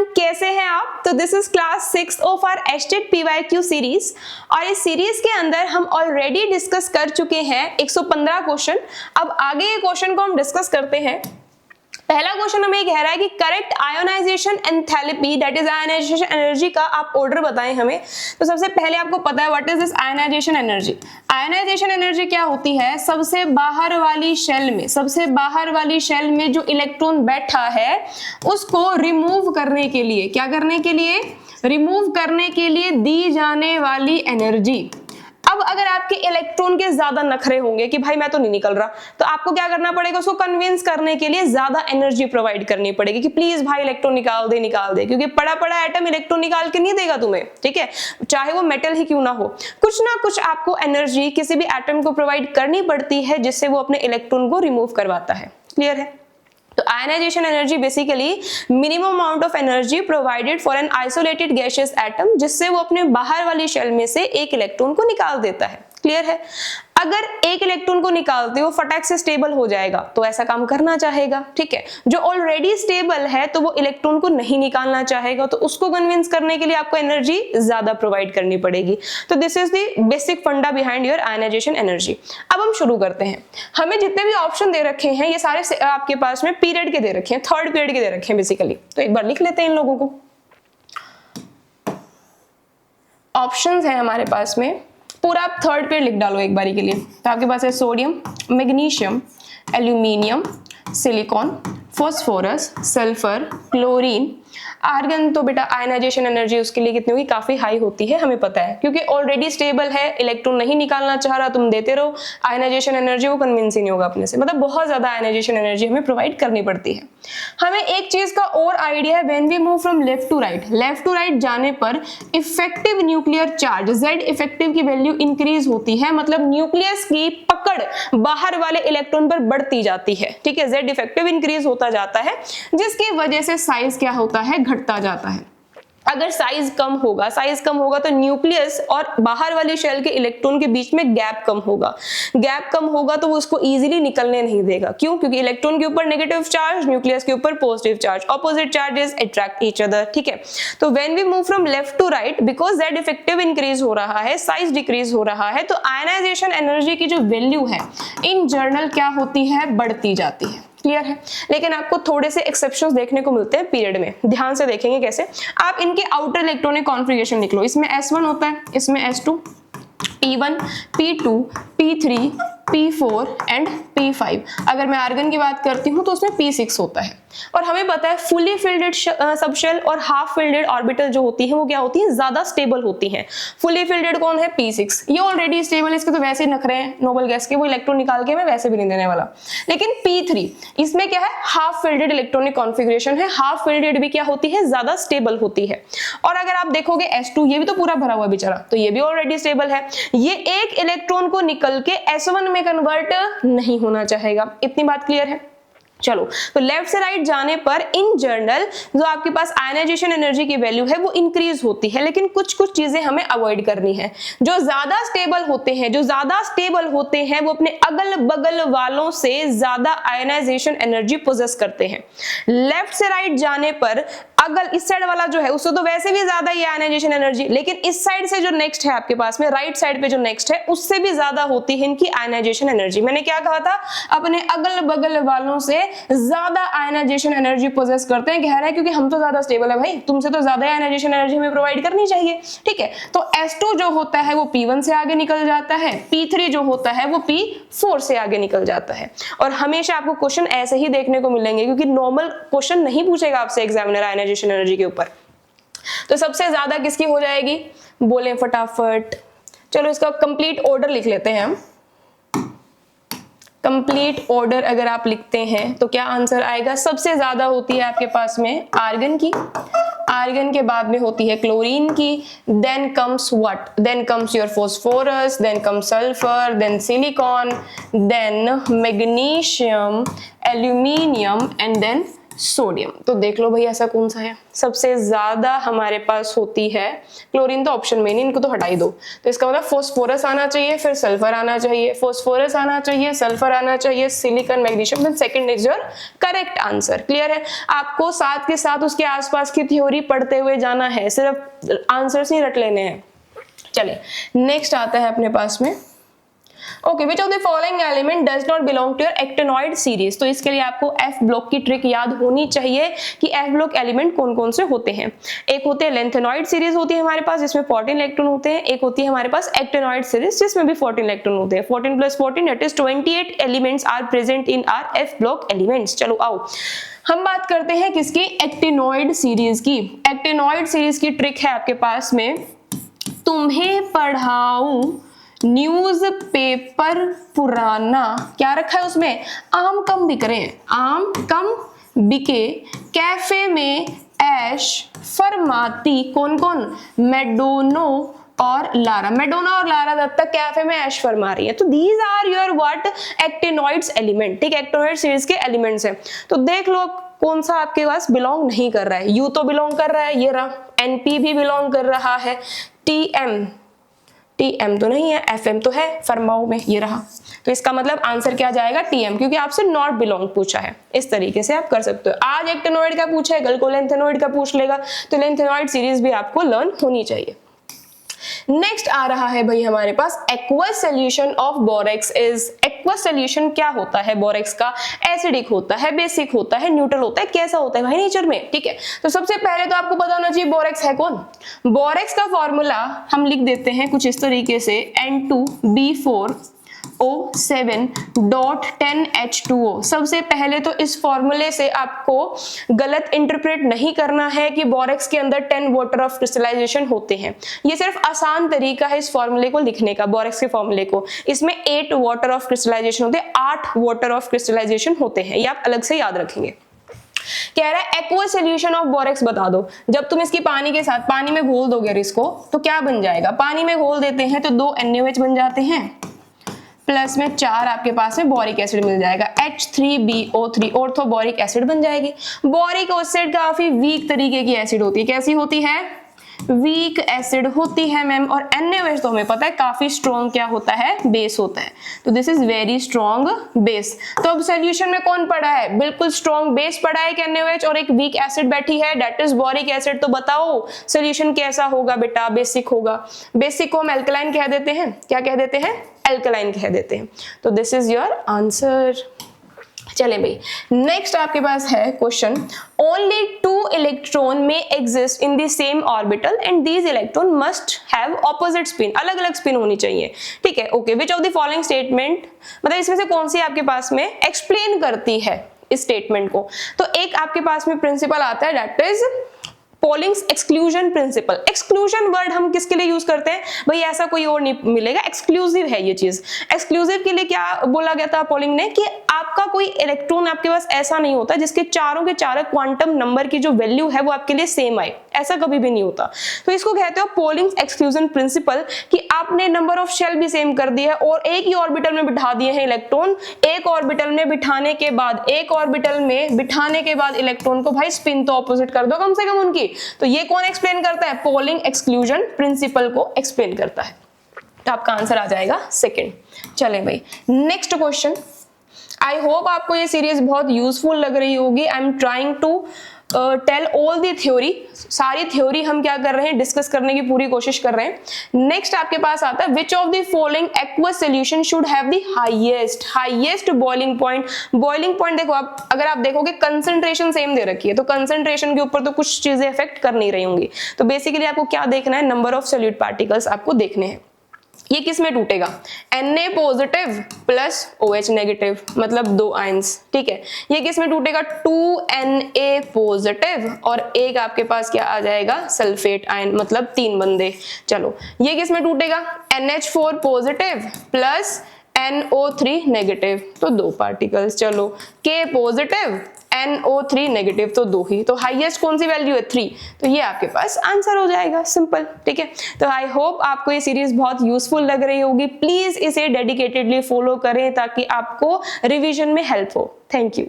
Everyone, कैसे हैं आप? तो this is class 6 of our state PYQ series और इस सीरीज के अंदर हम ऑलरेडी डिस्कस कर चुके हैं 115 क्वेश्चन। अब आगे ये क्वेश्चन को हम डिस्कस करते हैं। पहला क्वेश्चन हमें कह रहा है कि correct ionization enthalpy that is ionization energy का आप ऑर्डर बताएं हमें। तो सबसे पहले आपको पता है what is this ionization energy. Ionization energy क्या होती है? सबसे बाहर वाली शेल में जो इलेक्ट्रॉन बैठा है उसको रिमूव करने के लिए, क्या करने के लिए? रिमूव करने के लिए दी जाने वाली एनर्जी। अब अगर आपके इलेक्ट्रॉन के ज्यादा नखरे होंगे कि भाई मैं तो नहीं निकल रहा, तो आपको क्या करना पड़ेगा? उसको कन्विंस करने के लिए ज्यादा एनर्जी प्रोवाइड करनी पड़ेगी कि प्लीज भाई इलेक्ट्रॉन निकाल दे, क्योंकि पड़ा पड़ा एटम इलेक्ट्रॉन निकाल के नहीं देगा तुम्हें, ठीक है, चाहे वो मेटल ही क्यों ना हो। कुछ ना कुछ आपको एनर्जी किसी भी एटम को प्रोवाइड करनी पड़ती है जिससे वो अपने इलेक्ट्रॉन को रिमूव करवाता है। क्लियर है? तो ionization energy basically minimum amount of energy provided for an isolated gaseous atom, जिससे वो अपने बाहर वाली शेल में से एक इलेक्ट्रॉन को निकाल देता है। क्लियर है? अगर एक इलेक्ट्रॉन को निकालते हो फटाक से स्टेबल हो जाएगा तो ऐसा काम करना चाहेगा, ठीक है। जो ऑलरेडी स्टेबल है तो वो इलेक्ट्रॉन को नहीं निकालना चाहेगा, तो उसको कन्विंस करने के लिए आपको एनर्जी ज्यादा प्रोवाइड करनी पड़ेगी। तो दिस इज द बेसिक फंडा बिहाइंड योर आयनाइजेशन एनर्जी। अब हम शुरू करते हैं। हमें जितने भी ऑप्शन दे रखे हैं ये सारे आपके पास में पीरियड के दे रखे हैं, थर्ड पीरियड के दे रखे हैं बेसिकली। तो एक बार लिख लेते हैं इन लोगों को। ऑप्शंस है हमारे पास में, पूरा आप थर्ड पीरियड लिख डालो एक बारी के लिए। तो आपके पास है sodium, magnesium, aluminium, silicon, phosphorus, sulphur, chlorine, argon. तो बेटा आयनाइजेशन एनर्जी उसके लिए कितनी होगी? काफी हाई होती है, हमें पता है, क्योंकि ऑलरेडी स्टेबल है, इलेक्ट्रॉन नहीं निकालना चाह रहा, तुम देते रहो आयनाइजेशन एनर्जी, वो कन्विंस ही नहीं होगा अपने से। मतलब बहुत ज्यादा आयनाइजेशन एनर्जी हमें प्रोवाइड करनी पड़ती है। हमें एक चीज का और आइडिया है, when we move from left to right जाने पर effective nuclear charge Z effective की वैल्यू इंक्रीज होती है, मतलब न्यूक्लियस की पकड़ बाहर वाले इलेक्ट्रॉन पर बढ़ती जाती है, ठीक है। Z इफेक्टिव इंक्रीज होता जाता है, जिसकी वजह से साइज क्या होता है? घटता जाता है। अगर साइज कम होगा तो न्यूक्लियस और बाहर वाली शेल के इलेक्ट्रॉन के बीच में गैप कम होगा तो वो उसको इजीली निकलने नहीं देगा। क्यों? क्योंकि इलेक्ट्रॉन के ऊपर नेगेटिव चार्ज, न्यूक्लियस के ऊपर positive charge, opposite charges attract each other, ठीक है। तो when we move from left to right, because Z effective increase हो रहा है, साइज डिक्रीज हो रहा है, तो आयनाइजेशन एनर्जी की जो वैल्यू है इन जनरल क्या होती है? बढ़ती जाती है। क्लियर है? लेकिन आपको थोड़े से एक्सेप्शंस देखने को मिलते हैं पीरियड में, ध्यान से देखेंगे कैसे। आप इनके आउटर इलेक्ट्रॉनिक कॉन्फ़िगरेशन लिख लो। इसमें S1 होता है, इसमें S2, P1, P2, P3, P4 and P5। अगर मैं आर्गन की बात करती हूँ तो उसमें P6 होता है। और हमें पता है फुली फिल्डेड सबशेल और हाफ फिल्डेड ऑर्बिटल जो होती है वो क्या होती है? ज्यादा स्टेबल होती हैं। फुली फिल्डेड कौन है? P6। ये ऑलरेडी स्टेबल है, इसके तो वैसे ही नखरे हैं नोबल गैस के, वो इलेक्ट्रॉन निकाल के मैं वैसे भी नहीं देने वाला। लेकिन P3 इसमें क्या है? हाफ फिल्डेड इलेक्ट्रॉनिक कॉन्फ़िगरेशन है। हाफ फिल्डेड भी क्या होती है? ज्यादा स्टेबल होती है। और अगर आप देखोगे S2, ये भी तो पूरा भरा हुआ बेचारा, तो ये भी ऑलरेडी स्टेबल है। ये एक इलेक्ट्रॉन को निकल के S1 में कन्वर्ट नहीं होना चाहेगा। इतनी बात क्लियर है? चलो, तो लेफ्ट से राइट जाने पर इन जनरल जो आपके पास आयनाइजेशन एनर्जी की वैल्यू है वो इंक्रीज होती है, लेकिन कुछ चीजें हमें अवॉइड करनी है। जो ज्यादा स्टेबल होते हैं वो अपने अगल बगल वालों से ज्यादा आयनाइजेशन एनर्जी पोजेस करते हैं। लेफ्ट से राइट जाने पर अगल इस साइड वाला जो है उससे तो वैसे भी ज्यादा ही आयनाइजेशन एनर्जी, लेकिन इस साइड से जो नेक्स्ट है आपके पास में, राइट साइड पे जो नेक्स्ट है, उससे भी ज्यादा होती है इनकी आयनाइजेशन एनर्जी। मैंने क्या कहा था? अपने अगल बगल वालों से ज्यादा आयनाइजेशन एनर्जी पोजेस करते हैं। कह रहा है क्योंकि हम तो ज्यादा स्टेबल है भाई, तुमसे तो ज्यादा आयनाइजेशन एनर्जी हमें प्रोवाइड करनी चाहिए, ठीक है। तो S2 जो होता है वो P1 से आगे निकल जाता है, P3 जो होता है वो P4 से आगे निकल जाता है। और हमेशा आपको क्वेश्चन ऐसे ही देखने को मिलेंगे, क्योंकि नॉर्मल क्वेश्चन नहीं पूछेगा आपसे एग्जामिनर आयनाइजेशन एनर्जी के ऊपर। तो सबसे ज्यादा किसकी हो जाएगी? बोलें फटाफट। चलो इसका कंप्लीट ऑर्डर लिख लेते हैं हम। कंप्लीट ऑर्डर अगर आप लिखते हैं तो क्या आंसर आएगा? सबसे ज्यादा होती है आपके पास में आर्गन की, आर्गन के बाद में होती है क्लोरीन की, then comes what? Then comes your phosphorus, then comes sulphur, then silicon, then magnesium, aluminium and then sodium. तो देख लो भाई ऐसा कौन सा है, सबसे ज्यादा हमारे पास होती है क्लोरीन, तो ऑप्शन में नहीं, इनको तो हटा ही दो। तो इसका मतलब फास्फोरस आना चाहिए, फिर सल्फर आना चाहिए, फास्फोरस आना चाहिए, सल्फर आना चाहिए, silicon, magnesium, then second is your correct answer. Clear है? आपको साथ के साथ उसके आसपास की थ्योरी पढ़ते हुए जाना है, सिर्फ आंसर्स नहीं रट लेने हैं। चलिए नेक्स्ट आता है अपने पास में, okay, which of the following element does not belong to your actinoid series. तो इसके लिए आपको एफ ब्लॉक की ट्रिक याद होनी चाहिए कि एफ ब्लॉक एलिमेंट कौन कौन से होते हैं। एक होते हैं लेंथेनॉइड सीरीज होती है हमारे पास जिसमें 14 इलेक्ट्रॉन होते हैं, एक होती है हमारे पास एक्टिनॉइड सीरीज जिसमें भी 14 इलेक्ट्रॉन होते हैं। 14 + 14 that is 28 elements are present in our f block elements. चलो आओ हम बात करते हैं किसकी, एक्टिनॉइड सीरीज की। एक्टिनॉइड सीरीज की ट्रिक है आपके पास में, तुम्हें पढ़ाऊं न्यूज पेपर पुराना, क्या रखा है उसमें, आम कम बिक रहे हैं, आम कम बिके, कैफे में ऐश फरमाती, कौन कौन, मैडोनो और लारा, मैडोना और लारा दत्ता कैफे में ऐश फरमा रही है। तो these are your what, actinoids element, ठीक है, एक्टिनॉइड सीरीज के एलिमेंट्स हैं। तो देख लो कौन सा आपके पास बिलोंग नहीं कर रहा है, यू तो बिलोंग कर रहा है, ये रहा, एनपी भी बिलोंग कर रहा है, टीएम तो नहीं है, एफएम तो है फरमाओ में, ये रहा। तो इसका मतलब आंसर क्या जाएगा, टीएम, क्योंकि आपसे नॉट बिलोंग पूछा है। इस तरीके से आप कर सकते हो। आज एक्टिनॉइड का पूछा है, कल को लेंथेनॉइड का पूछ लेगा, तो लेंथेनॉइड सीरीज भी आपको लर्न होनी चाहिए। नेक्स्ट आ रहा है भाई हमारे पास aqueous solution of borax is, aqueous solution क्या होता है बोरेक्स का, एसिडिक होता है, बेसिक होता है, न्यूट्रल होता है, कैसा होता है भाई नेचर में, ठीक है। तो सबसे पहले तो आपको पता होना चाहिए बोरेक्स है कौन। बोरेक्स का फॉर्मूला हम लिख देते हैं कुछ इस तरीके से, N2B4O7.10H2O। सबसे पहले तो इस फॉर्मूले से आपको गलत इंटरप्रेट नहीं करना है कि बोरेक्स के अंदर 10 वाटर ऑफ क्रिस्टलाइजेशन होते हैं। ये सिर्फ आसान तरीका है इस फॉर्मूले को लिखने का, बोरेक्स के फॉर्मूले को। इसमें 8 वाटर ऑफ क्रिस्टलाइजेशन होते हैं, 8 वाटर ऑफ क्रिस्टलाइजेशन होते हैं, ये आप अलग से याद रखेंगे। कह रहा है एक्वस सॉल्यूशन ऑफ बोरेक्स बता दो। जब तुम इसकी पानी के साथ, पानी में घोल दोगे इसको, तो क्या बन जाएगा, पानी में घोल देते हैं तो 2 NaOH बन जाते हैं, प्लस में 4 आपके पास में बोरिक एसिड मिल जाएगा, H3BO3 ऑर्थोबोरिक एसिड बन जाएगी। बोरिक एसिड काफी वीक तरीके की एसिड होती है, कैसी होती है, वीक एसिड होती है मैम। और NaOH तो हमें पता है काफी स्ट्रॉन्ग क्या होता है, बेस होता है। तो this is very strong base. तो अब सॉल्यूशन में कौन पड़ा है, बिल्कुल स्ट्रॉन्ग बेस पड़ा है, NaOH, और एक वीक एसिड बैठी है दैट इज बोरिक एसिड। तो बताओ सॉल्यूशन कैसा होगा बेटा, बेसिक होगा। बेसिक को हम एल्कलाइन कह देते हैं, क्या कह देते हैं, एल्कलाइन कह देते हैं। तो दिस इज योर आंसर। चले भाई नेक्स्ट आपके पास है क्वेश्चन, ओनली 2 इलेक्ट्रॉन में exist in the same orbital and these electron must have opposite spin, अलग अलग स्पिन होनी चाहिए, ठीक है। Okay, which of the following statement, मतलब इसमें से कौन सी आपके पास में एक्सप्लेन करती है इस स्टेटमेंट को। तो एक आपके पास में प्रिंसिपल आता है that is Pauling's exclusion principle. Exclusion word हम किसके लिए यूज करते हैं भाई, ऐसा कोई और नहीं मिलेगा, एक्सक्लूसिव है ये चीज। एक्सक्लूसिव के लिए क्या बोला गया था पॉलिंग ने, कि आपका कोई इलेक्ट्रॉन आपके पास ऐसा नहीं होता जिसके चारों के चारों क्वांटम नंबर की जो वैल्यू है वो आपके लिए सेम आए, ऐसा कभी भी नहीं होता। तो इसको कहते हो पॉलिंग एक्सक्लूजन प्रिंसिपल, कि आपने नंबर ऑफ शेल भी सेम कर दिया है और एक ही ऑर्बिटल में बिठा दिए हैं इलेक्ट्रॉन। एक ऑर्बिटल में बिठाने के बाद, एक ऑर्बिटल में बिठाने के बाद इलेक्ट्रॉन को भाई स्पिन तो ऑपोजिट कर दो कम से कम उनकी। तो ये कौन एक्सप्लेन करता है, पॉलिंग एक्सक्लूजन प्रिंसिपल को एक्सप्लेन करता है। तो आपका आंसर आ जाएगा सेकंड। चलें भाई नेक्स्ट क्वेश्चन। आई होप आपको ये सीरीज बहुत यूजफुल लग रही होगी। I am trying to tell all the theory, सारी थ्योरी हम क्या कर रहे हैं, डिस्कस करने की पूरी कोशिश कर रहे हैं। नेक्स्ट आपके पास आता है विच of the following aqueous solution should have the highest boiling point. Boiling point देखो आप, अगर आप देखोगे कंसंट्रेशन सेम दे रखी है, तो कंसंट्रेशन के ऊपर तो कुछ चीजें इफेक्ट कर नहीं रही होंगी। तो बेसिकली आपको क्या देखना है, नंबर ऑफ सॉल्यूट पार्टिकल्स आपको देखने हैं। ये किस में टूटेगा, Na positive plus OH negative, मतलब 2 आयंस, ठीक है। ये किस में टूटेगा, 2Na पॉजिटिव, और एक आपके पास क्या आ जाएगा, सल्फेट आयन, मतलब 3 बंदे। चलो ये किस में टूटेगा, NH4 positive plus NO3 negative, तो 2 पार्टिकल्स। चलो K पॉजिटिव NO3 नेगेटिव, तो 2 ही। तो हाईएस्ट कौन सी वैल्यू है, 3। तो ये आपके पास आंसर हो जाएगा, सिंपल, ठीक है। तो आई होप आपको ये सीरीज बहुत यूजफुल लग रही होगी। प्लीज इसे डेडिकेटेडली फॉलो करें ताकि आपको रिवीजन में हेल्प हो। Thank you.